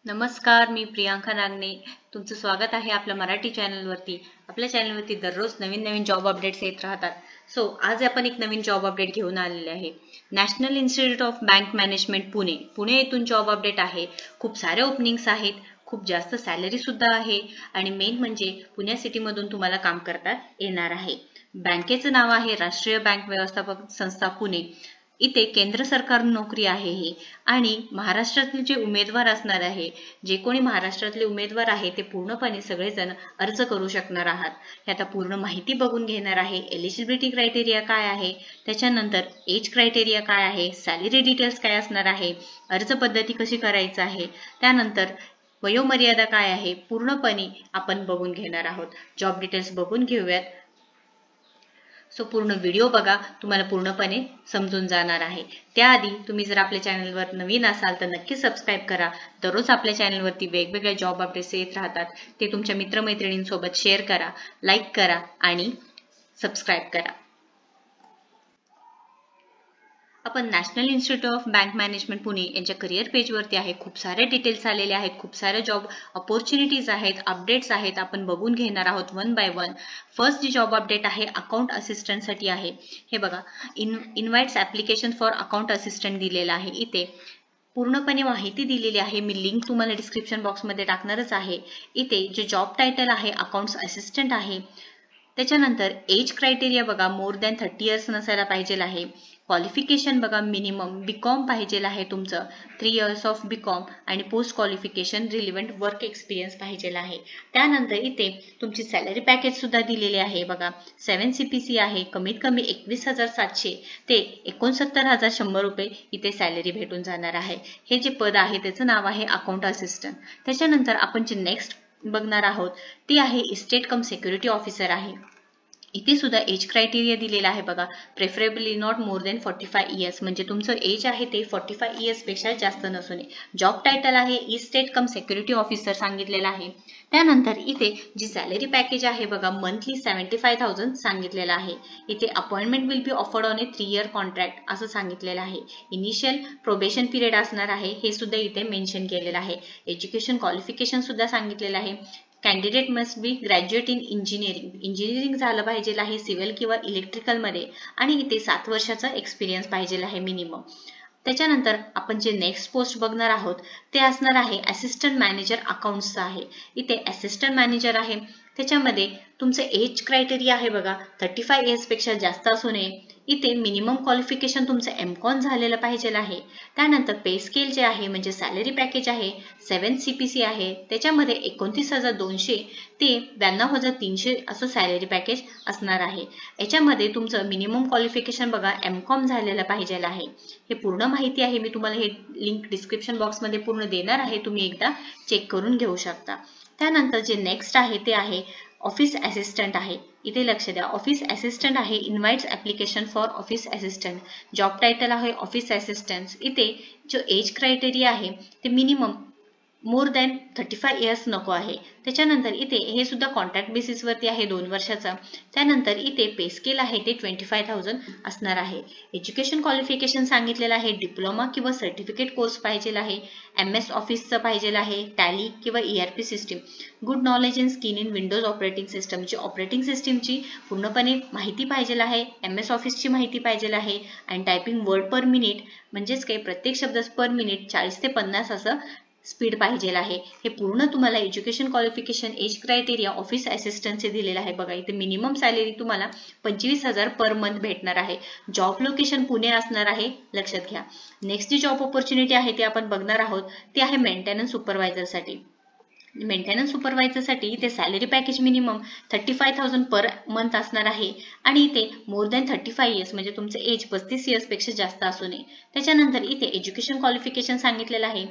नमस्कार, मी प्रियांका नागने. तुमचं स्वागत आहे आपल्या मराठी चॅनलवरती. आपल्या चॅनलवरती दररोज नवीन जॉब अपडेट्स येत राहतात. आज आपण एक नवीन जॉब अपडेट घेऊन आलेले आहे. National institute of bank management Pune येथून जॉब अपडेट आहे. खूप सारे ओपनिंग्स आहेत, खूप जास्त सॅलरी सुद्धा आहे आणि मेन म्हणजे पुणे सिटीमधून तुम्हाला काम करता येणार आहे. बँकेचं नाव आहे राष्ट्रीय बँक व्यवस्थापक संस्था पुणे. इथे केंद्र सरकार नोकरी आहे ही आणि महाराष्ट्रातील जे उमेदवार असणार आहे, जे कोणी महाराष्ट्रातले उमेदवार आहे ते पूर्णपणे सगळेजण अर्ज करू शकणार आहात. हे आता पूर्ण माहिती बघून घेणार आहे. एलिजिबिलिटी क्रायटेरिया काय आहे, त्याच्यानंतर एज क्रायटेरिया काय आहे, सॅलरी डिटेल्स काय असणार आहे, अर्ज पद्धती कशी करायची आहे, त्यानंतर वयोमर्यादा काय आहे, पूर्णपणे आपण बघून घेणार आहोत. जॉब डिटेल्स बघून घेऊयात. पूर्ण व्हिडिओ बघा, तुम्हाला पूर्णपणे समजून जाणार आहे. त्याआधी तुम्ही जर आपल्या चॅनलवर नवीन असाल तर नक्की सबस्क्राईब करा. दररोज आपल्या चॅनलवरती वेगवेगळ्या जॉब अपडेट्स येत राहतात. ते तुमच्या मित्रमैत्रिणींसोबत शेअर करा, लाईक करा आणि सबस्क्राईब करा. आपण national institute of bank management Pune यांच्या करिअर पेजवरती आहे. खूप सारे डिटेल्स आलेले आहेत, खूप सारे जॉब अपॉर्च्युनिटीज आहेत, अपडेट्स आहेत. आपण बघून घेणार आहोत वन बाय वन. फर्स्ट जी जॉब अपडेट आहे अकाउंट असिस्टंटसाठी आहे. हे बघा, invites application for account assistant दिलेला आहे. इथे पूर्णपणे माहिती दिलेली आहे. मी लिंक तुम्हाला डिस्क्रिप्शन बॉक्समध्ये टाकणारच आहे. इथे जे जॉब टायटल आहे अकाउंट्स असिस्टंट आहे. त्याच्यानंतर एज क्रायटेरिया बघा, मोर दॅन 30 इयर्स नसायला पाहिजे आहे. क्वालिफिकेशन बघा, मिनिमम बीकॉम पाहिजे आहे तुमचं, 3 इयर्स ऑफ बीकॉम आणि post qualification relevant work experience पाहिजे आहे. त्यानंतर इथे तुमची सॅलरी पॅकेज सुद्धा दिलेले आहे बघा. 7 CPC आहे. कमीत कमी 21,700 ते 69,100 रुपये इथे सॅलरी भेटून जाणार आहे. हे जे पद आहे त्याचं नाव आहे अकाउंट असिस्टंट. त्याच्यानंतर आपण जे नेक्स्ट बघणार आहोत ती आहे इस्टेट कम सिक्युरिटी ऑफिसर आहे. इथे सुद्धा एज क्रायटेरिया दिलेला आहे बघा. Preferably not more than 45 years, म्हणजे तुमचं एज आहे ते 45 इयर्स पेक्षा जास्त नसू नये. जॉब टायटल आहे इस्टेट कम सिक्युरिटी ऑफिसर सांगितलेलं आहे. त्यानंतर इथे जी सॅलरी पॅकेज आहे बघा, मंथली 75,000 सांगितलेलं आहे. इथे appointment will be offered on A 3 year contract असं सांगितलेलं आहे. इनिशियल प्रोबेशन पिरियड असणार आहे, हे सुद्धा इथे मेन्शन केलेलं आहे. एज्युकेशन क्वालिफिकेशन सुद्धा सांगितलेलं आहे. Candidate must be graduate in engineering झालं पाहिजे आहे, सिव्हिल किंवा इलेक्ट्रिकलमध्ये, आणि इथे 7 वर्षाचा एक्सपिरियन्स पाहिजे आहे मिनिमम. त्याच्यानंतर आपण जे नेक्स्ट पोस्ट बघणार आहोत ते असणार आहे असिस्टंट मॅनेजर अकाउंट्सचं आहे. इथे असिस्टंट मॅनेजर आहे. त्याच्यामध्ये तुमचं एज क्रायटेरिया आहे बघा, 35 इयर्स पेक्षा जास्त असू नये. इथे मिनिमम क्वालिफिकेशन तुमचं MCOM झालेलं पाहिजे आहे. त्यानंतर पे स्केल जे आहे म्हणजे सॅलरी पॅकेज आहे 7 CPC आहे. त्याच्यामध्ये 29,200 ते 92,300 असं सॅलरी पॅकेज असणार आहे. याच्यामध्ये तुमचं मिनिमम क्वालिफिकेशन बघा MCOM झालेलं पाहिजे आहे. हे पूर्ण माहिती आहे. मी तुम्हाला हे लिंक डिस्क्रिप्शन बॉक्समध्ये पूर्ण देणार आहे, तुम्ही एकदा चेक करून घेऊ शकता. त्यानंतर जे नेक्स्ट आहे ते आहे ऑफिस असिस्टंट आहे. इथे लक्ष द्या, ऑफिस असिस्टंट आहे. Invites application for office assistant. Job title आहे ऑफिस असिस्टंट. इथे जो एज क्रायटेरिया आहे ते मिनिमम मोर दॅन 35 इयर्स नको आहे. त्याच्यानंतर इथे हे सुद्धा कॉन्ट्रॅक्ट बेसिसवरती आहे 2 वर्षाचा. त्यानंतर इथे पे स्केल आहे ते 25,000 असणार आहे. एज्युकेशन क्वालिफिकेशन सांगितलेलं आहे डिप्लोमा किंवा सर्टिफिकेट कोर्स पाहिजे आहे. MS ऑफिसचं पाहिजे आहे, टॅली किंवा ERP system. Good knowledge in skin in Windows operating सिस्टमची ऑपरेटिंग सिस्टीमची पूर्णपणे माहिती पाहिजे आहे. MS ऑफिसची माहिती पाहिजे आहे आणि टायपिंग वर्ड पर मिनिट म्हणजेच काही प्रत्येक शब्द पर मिनिट 40 ते 50 असं स्पीड पाहिजे आहे. हे पूर्ण तुम्हाला education qualification age criteria office असिस्टंटचे दिलेलं आहे बघा. इथे मिनिमम सॅलरी तुम्हाला 25,000 पर मंथ भेटणार आहे. जॉब लोकेशन पुणे असणार आहे, लक्षात घ्या. नेक्स्ट जी जॉब ऑपॉर्च्युनिटी आहे ते आपण बघणार आहोत ते आहे मेंटेनन्स सुपरवायझरसाठी. मेंटेनन्स सुपरवायझरसाठी इथे salary package minimum 35,000 per month असणार आहे आणि इथे मोर दॅन 35 इयर्स म्हणजे तुमचं एज 35 इयर्स पेक्षा जास्त असू नये. त्याच्यानंतर इथे एज्युकेशन क्वालिफिकेशन सांगितलेलं आहे.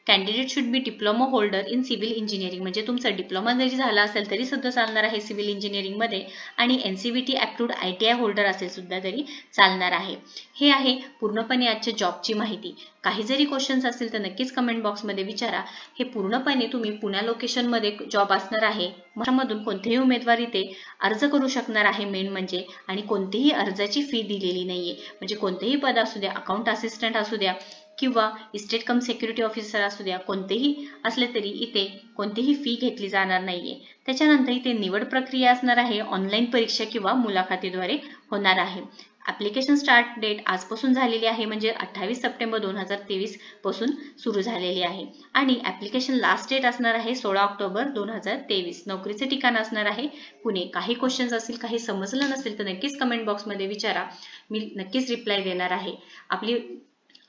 Candidate should be diploma holder in civil engineering, म्हणजे तुमचा डिप्लोमा जरी झाला असेल तरी सुद्धा चालणार आहे सिव्हिल इंजिनिअरिंगमध्ये, आणि NCVT अप्रूव्ड ITI होल्डर असेल सुद्धा तरी चालणार आहे. हे आहे पूर्णपणे आजच्या जॉबची माहिती. काही जरी क्वेश्चन्स असतील तर नक्कीच कमेंट बॉक्समध्ये विचारा. हे पूर्णपणे तुम्ही पुण्या लोकेशनमध्ये जॉब असणार आहे. महाराष्ट्रामधून कोणतेही उमेदवार इथे अर्ज करू शकणार आहे मेन म्हणजे, आणि कोणतीही अर्जाची फी दिलेली नाहीये. म्हणजे कोणतेही पद असू द्या, अकाउंट असिस्टंट असू द्या किंवा इस्टेट कम सिक्युरिटी ऑफिसर असू द्या, कोणतेही असले तरी इथे कोणतीही फी घेतली जाणार नाहीये. त्याच्यानंतर इथे निवड प्रक्रिया असणार आहे, ऑनलाईन परीक्षा किंवा मुलाखतीद्वारे होणार आहे. ऍप्लिकेशन स्टार्ट डेट आजपासून झालेली आहे, म्हणजे 28 सप्टेंबर 2023 पासून सुरू झालेली आहे. आणि ऍप्लिकेशन लास्ट डेट असणार आहे 16 ऑक्टोबर 2023. नोकरीचे ठिकाण असणार आहे पुणे. काही क्वेश्चन्स असतील, काही समजलं नसेल तर नक्कीच कमेंट बॉक्समध्ये विचारा, मी नक्कीच रिप्लाय देणार आहे.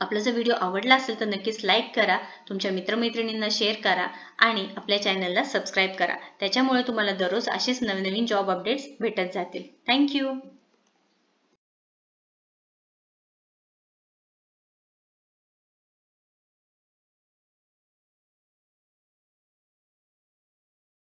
आपला जर व्हिडिओ आवडला असेल तर नक्कीच लाईक करा, तुमच्या मित्रमैत्रिणींना शेअर करा आणि आपल्या चॅनलला सबस्क्राईब करा. त्याच्यामुळे तुम्हाला दररोज असेच नवनवीन जॉब अपडेट्स भेटत जातील. थँक्यू.